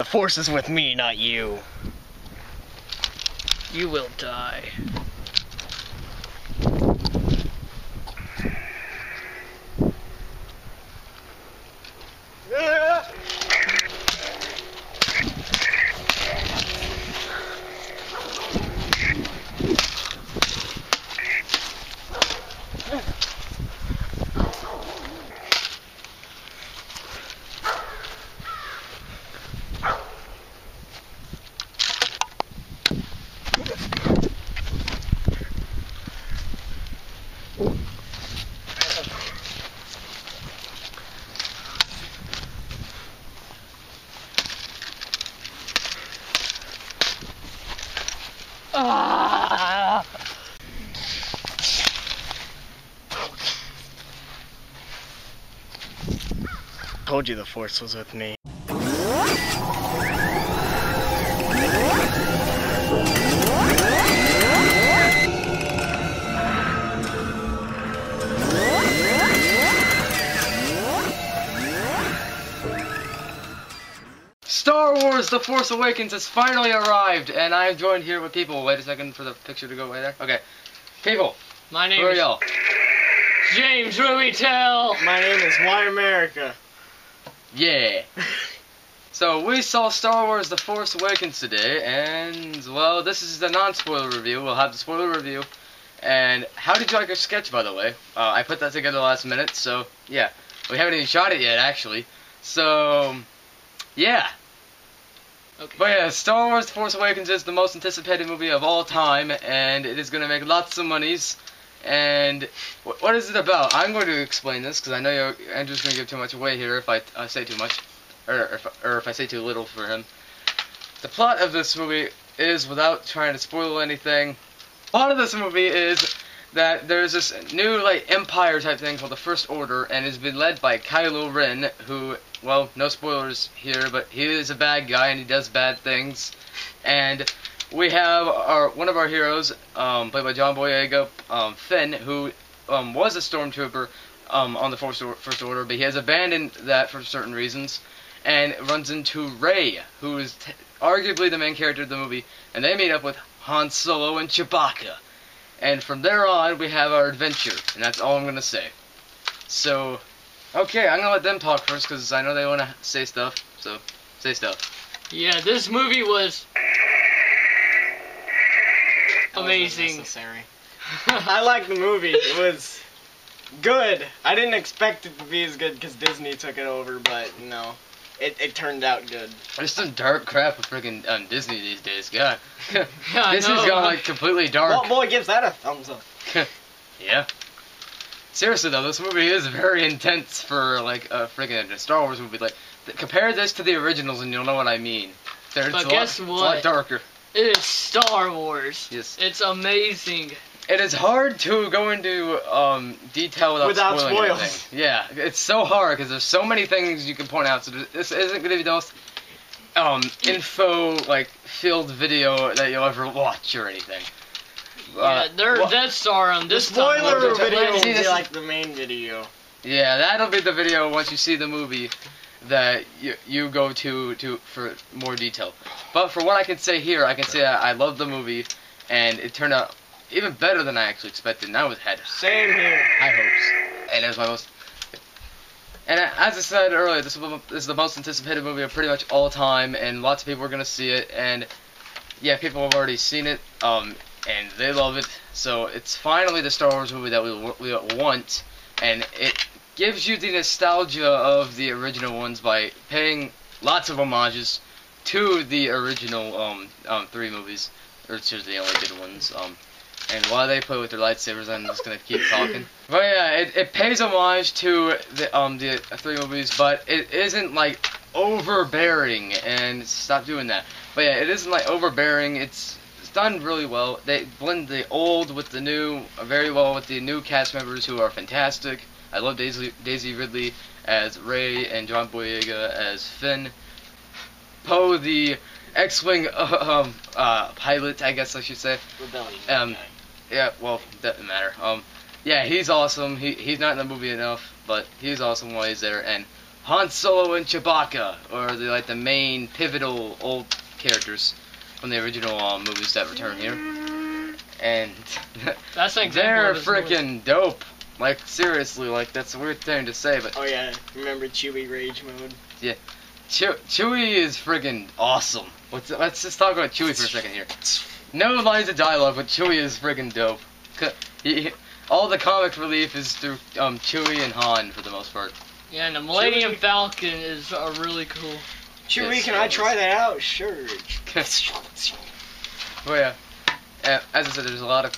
Force is with me, not you. You will die. Ah! Told you the Force was with me. Star Wars The Force Awakens has finally arrived, and I'm joined here with people. Wait a second for the picture to go away there. Okay. People. My name Who are is y'all? James Ruitel. My name is Why America. Yeah. So, we saw Star Wars The Force Awakens today, and, well, this is the non-spoiler review. We'll have the spoiler review. And how did you like our sketch, by the way? I put that together last minute, so, yeah. We haven't even shot it yet, actually. So, yeah. Okay. But yeah, Star Wars The Force Awakens is the most anticipated movie of all time, and it is going to make lots of monies. And what is it about? I'm going to explain this, because I know Andrew's going to give too much away here if I say too much, or if I say too little for him. The plot of this movie is, without trying to spoil anything, the plot of this movie is that there's this new, like, empire type thing called the First Order, and it's been led by Kylo Ren, who, well, no spoilers here, but he is a bad guy and he does bad things. And we have one of our heroes, played by John Boyega, Finn, who was a stormtrooper on the First Order, but he has abandoned that for certain reasons, and runs into Rey, who is arguably the main character of the movie, and they meet up with Han Solo and Chewbacca. And from there on, we have our adventure, and that's all I'm going to say. So, okay, I'm going to let them talk first, because I know they want to say stuff, so say stuff. Yeah, this movie was amazing. Necessary. I liked the movie. It was good. I didn't expect it to be as good because Disney took it over, but no, it turned out good. There's some dark crap with freaking Disney these days. God, Yeah, Disney's gone like completely dark. What boy gives that a thumbs up? Yeah. Seriously though, this movie is very intense for like a freaking Star Wars movie. Like, compare this to the originals and you'll know what I mean. But guess It's a lot darker. It is Star Wars. Yes. It's amazing. It is hard to go into detail without spoiling spoils. anything. Yeah, it's so hard because there's so many things you can point out. So this isn't going to be the most info like filled video that you'll ever watch or anything. Yeah, there's Death Star on this Spoiler time. video will See, be this like the main video. Yeah, that'll be the video once you see the movie that you go to for more detail. But for what I can say here, I can say I love the movie, and it turned out even better than I actually expected, and I had Same here. high hopes. And it was my most... And as I said earlier, this is the most anticipated movie of pretty much all time, and lots of people are going to see it, and yeah, people have already seen it, and they love it. So it's finally the Star Wars movie that we want, and it gives you the nostalgia of the original ones by paying lots of homages to the original 3 movies, or two the only good ones. And while they play with their lightsabers, I'm just gonna keep talking. But yeah, it pays homage to the 3 movies, but it isn't like overbearing. And stop doing that. But yeah, it isn't like overbearing. It's done really well. They blend the old with the new very well with the new cast members who are fantastic. I love Daisy Ridley as Rey and John Boyega as Finn. Poe, the X-Wing pilot, I guess I should say. Rebellion. Yeah, well, doesn't matter. Yeah, he's awesome. He's not in the movie enough, but he's awesome while he's there. And Han Solo and Chewbacca, or the main pivotal old characters from the original movies that return here. And That's an example they're of his voice. freaking dope. Like, seriously, like, that's a weird thing to say, but Oh yeah, remember Chewie Rage Mode? Chewie is freaking awesome. Let's just talk about Chewie for a second here. No lines of dialogue, but Chewie is freaking dope. All the comic relief is through Chewie and Han for the most part. Yeah, and the Millennium Falcon is really cool. Chewie, Yes, can I try that out? Sure. Oh yeah. As I said, there's a lot of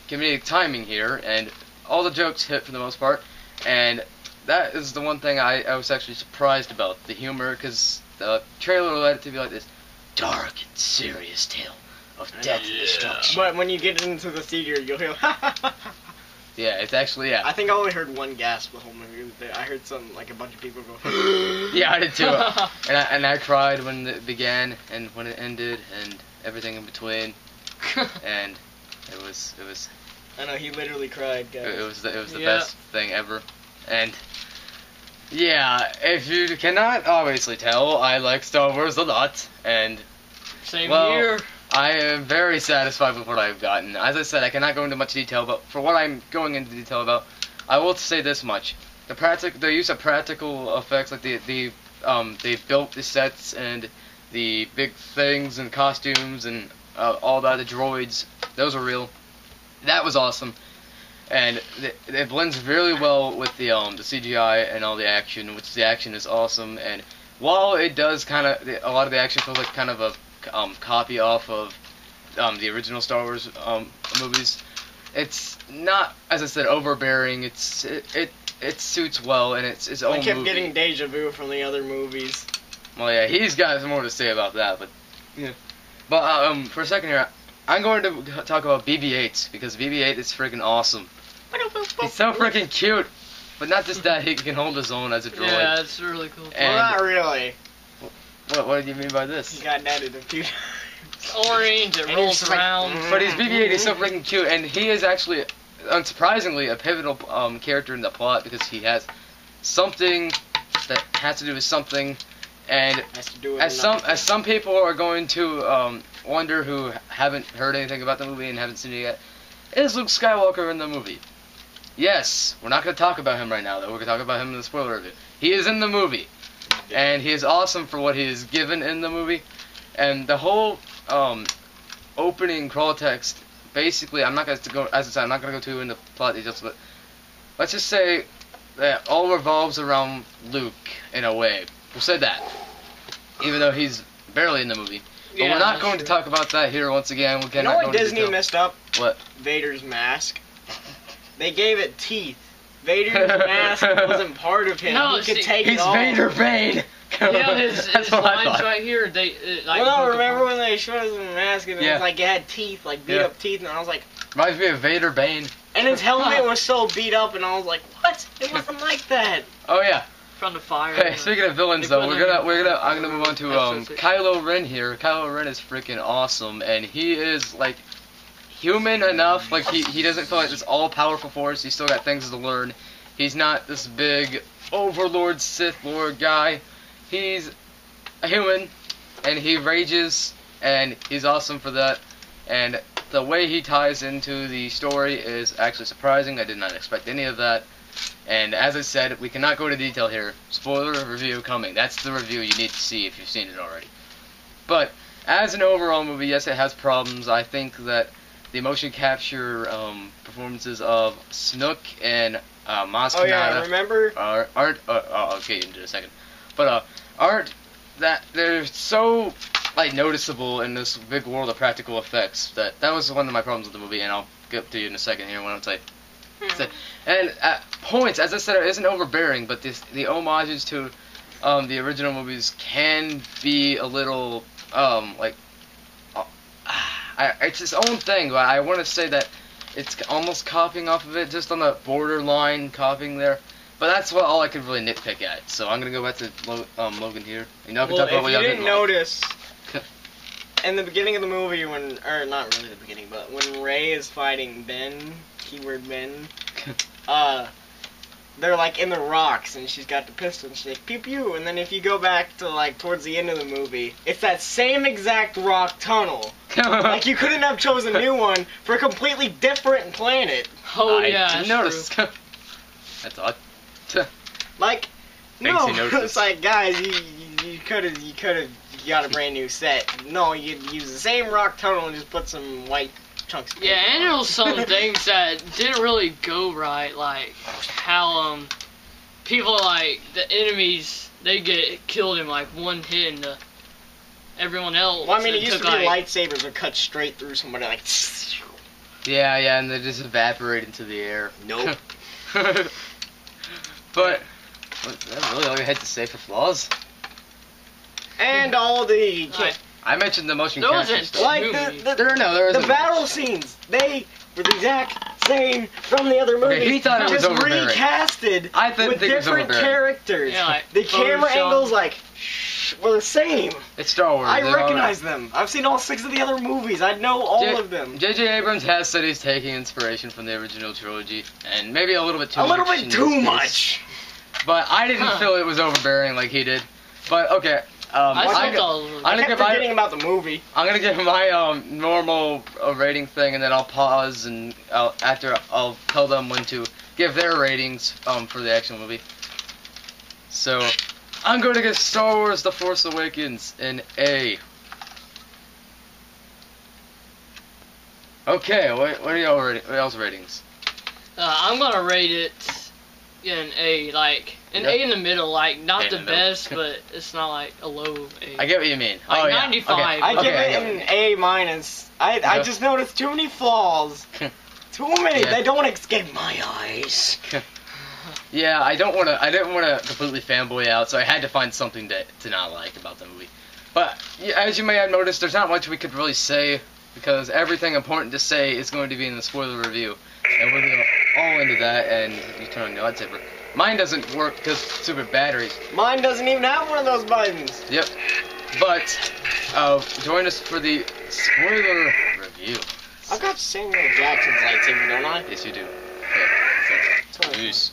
comedic timing here, and all the jokes hit for the most part, and that is the one thing I was actually surprised about, the humor, because the trailer led it to be like this dark and serious tale of death and destruction. But when you get into the theater, you'll hear Yeah, it's actually, yeah. I think I only heard one gasp the whole movie. I heard a bunch of people go Yeah, I did too. and I cried when it began and when it ended and everything in between. And it was I know, he literally cried, guys. it was the best thing ever. And yeah, if you cannot obviously tell, I like Star Wars a lot, and Same well, here. I am very satisfied with what I've gotten. As I said, I cannot go into much detail, but for what I'm going into detail about, I will say this much: the use of practical effects, like they built the sets and the big things and costumes and all that, the droids, those are real. That was awesome, and it blends really well with the CGI and all the action, which the action is awesome. And while it does a lot of the action feels like kind of a copy off of the original Star Wars movies, it's not, as I said, overbearing. It suits well, and it's its own movie. I kept getting deja vu from the other movies. Well, yeah, he's got some more to say about that, but yeah. But for a second here, I'm going to talk about BB-8 because BB-8 is freaking awesome. He's so freaking cute, but not just that, he can hold his own as a droid. Yeah, it's really cool. Well, not really. What do you mean by this? He got netted a few times. It's orange, it rolls around. But his BB-8 is so freaking cute, and he is actually, unsurprisingly, a pivotal character in the plot because he has something that has to do with something, and as some people are going to wonder who haven't heard anything about the movie and haven't seen it yet, is Luke Skywalker in the movie? Yes, we're not going to talk about him right now, though. We're going to talk about him in the spoiler review. He is in the movie, and he is awesome for what he is given in the movie, and the whole opening crawl text, basically, I'm not going to go, as I said, I'm not going to go too into plot details, but let's just say that all revolves around Luke, in a way. We'll say that, even though he's barely in the movie. But Yeah, we're not going true. to talk about that here once again. You know what Disney missed? messed up? What? Vader's mask. They gave it teeth. Vader's mask wasn't part of him. No, he could see, take it He's off. Vader Bane! Yeah, his That's what I lines thought. right here, like, Well, broke remember apart. when they showed us the mask and it Yeah. was like it had teeth, like beat Yeah. up teeth, and I was like, Reminds me of Vader Bane. and his helmet was so beat up, and I was like, what? It wasn't like that. Oh yeah. From the fire. Hey, speaking of villains, They though, put I'm gonna move on to That's Kylo Ren here. Kylo Ren is freaking awesome, and he is like human enough. Like he doesn't feel like this all-powerful force. He's still got things to learn. He's not this big Overlord Sith Lord guy. He's a human, and he rages, and he's awesome for that. And the way he ties into the story is actually surprising. I did not expect any of that. And as I said, we cannot go into detail here. Spoiler review coming. That's the review you need to see if you've seen it already. But as an overall movie, yes, it has problems. I think that the motion capture performances of Snook and Maz Oh yeah, Kanata remember? aren't. I'll get into it in a second. But aren't that they're so like noticeable in this big world of practical effects that was one of my problems with the movie, and I'll get to you in a second here when I'm saying. And at points, as I said, it isn't overbearing, but the homages to the original movies can be a little it's its own thing. But I want to say that it's almost copying off of it, just on the borderline copying there. But that's all I could really nitpick at. So I'm gonna go back to Logan here. You know, I can Well, talk about if what you y'all didn't like. notice, in the beginning of the movie, or not really the beginning, but when Rey is fighting Ben, keyword Ben, they're like in the rocks, and she's got the pistol, and she's like pew pew. And then if you go back to like towards the end of the movie, it's that same exact rock tunnel. Like you couldn't have chosen a new one for a completely different planet. Oh I yeah, didn't that's notice. That's odd. Like, Thanks, no, you noticed. it's like guys, you could have got a brand new set. No, you use the same rock tunnel and just put some white chunks. Of Yeah, paper and on there it. was some things that didn't really go right, like how people like the enemies they get killed in like one hit, and everyone else. Well, I mean, it used took, to be like, lightsabers would cut straight through somebody like. Yeah, and they just evaporate into the air. Nope. But that's really all you had to say for flaws. And all the Like, I mentioned the motion There capture wasn't- stuff. like movie. There the isn't battle much. scenes, they were the exact same from the other movies. Okay, he thought it was just overbearing. recasted I didn't with think it was different overbearing. characters. Yeah, like the camera Photoshop. angles were the same. It's Star Wars. I they're all- recognize them. I've seen all 6 of the other movies. I know all of them. J.J. Abrams has said he's taking inspiration from the original trilogy, and maybe a little bit too A much. little in bit this too case. much. But I didn't Huh. feel it was overbearing like he did. But okay, I I'm still gonna- thought it was I I gonna kept give my- forgetting about the movie. I'm gonna give my normal rating thing, and then I'll pause, and after I'll tell them when to give their ratings for the action movie. So I'm going to give Star Wars: The Force Awakens an A. Okay, what are y'all rating? What else ratings? I'm gonna rate it an A, like an Yep. A in the middle, like A not in the the middle. best, but it's not like a low A. I get what you mean. Like oh, yeah. 95. Okay. I okay, give I it get what you an A minus. I Okay. just noticed too many flaws. Too many. Yeah. They don't escape my eyes. Yeah, I didn't want to completely fanboy out, so I had to find something to not like about the movie. But yeah, as you may have noticed, there's not much we could really say because everything important to say is going to be in the spoiler review, and we're gonna all into that. And you turn on your lightsaber. Mine doesn't work because stupid batteries. Mine doesn't even have one of those buttons. Yep. But join us for the spoiler review. I've got Samuel Jackson's lightsaber, don't I? Yes, you do. Okay. So, That's what I peace.